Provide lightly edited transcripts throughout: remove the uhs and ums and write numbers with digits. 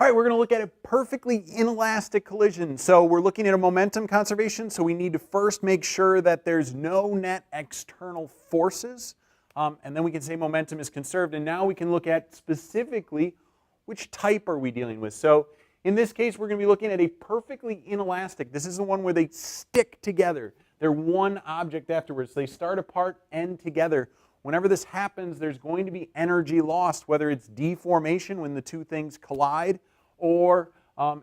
All right, we're going to look at a perfectly inelastic collision. So we're looking at a momentum conservation, so we need to first make sure that there's no net external forces, and then we can say momentum is conserved. And now we can look at specifically which type are we dealing with. So in this case, we're going to be looking at a perfectly inelastic. This is the one where they stick together. They're one object afterwards. They start apart, end together. Whenever this happens, there's going to be energy lost, whether it's deformation when the two things collide, or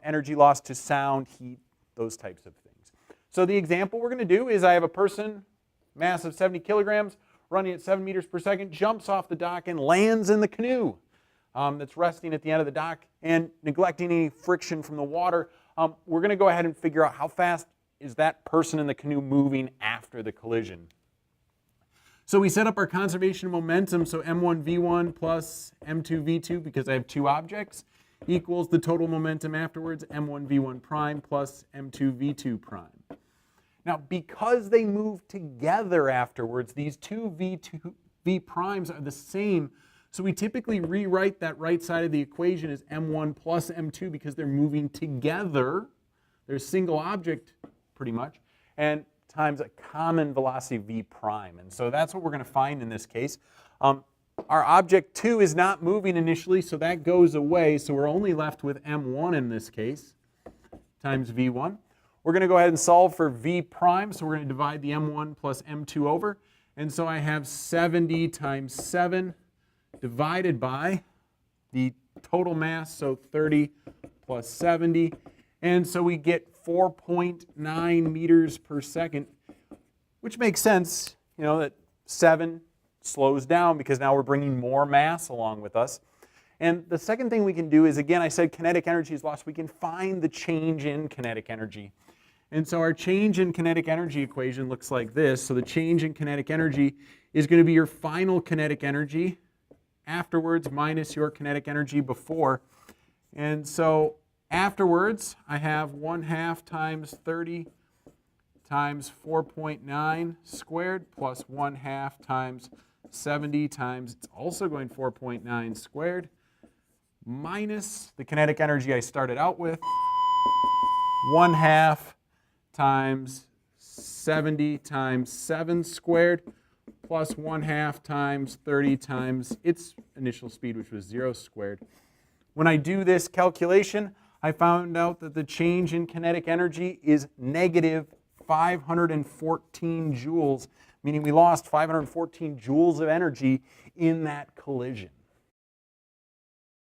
energy lost to sound, heat, those types of things. So the example we're going to do is I have a person, mass of 70 kilograms, running at 7 meters per second, jumps off the dock and lands in the canoe that's resting at the end of the dock, and neglecting any friction from the water. We're going to go ahead and figure out how fast is that person in the canoe moving after the collision. So we set up our conservation of momentum, so m1v1 plus m2v2, because I have two objects, equals the total momentum afterwards, m1v1 prime plus m2v2 prime. Now, because they move together afterwards, these two v primes are the same, so we typically rewrite that right side of the equation as m1 plus m2 because they're moving together. They're a single object, pretty much, and times a common velocity v prime. And so that's what we're going to find in this case. Our object 2 is not moving initially, so that goes away. So we're only left with m1 in this case times v1. We're going to go ahead and solve for v prime. So we're going to divide the m1 plus m2 over. And so I have 70 times 7 divided by the total mass, so 30 plus 70. And so we get 4.9 meters per second, which makes sense, you know, that 7 slows down because now we're bringing more mass along with us. And the second thing we can do is, again, I said kinetic energy is lost. We can find the change in kinetic energy. And so our change in kinetic energy equation looks like this. So the change in kinetic energy is going to be your final kinetic energy afterwards minus your kinetic energy before. And so afterwards, I have 1/2 times 30 times 4.9 squared plus 1/2 times 70 times, it's also going 4.9 squared, minus the kinetic energy I started out with, 1/2 times 70 times 7 squared plus 1/2 times 30 times its initial speed, which was 0 squared. When I do this calculation, I found out that the change in kinetic energy is negative 514 joules, meaning we lost 514 joules of energy in that collision.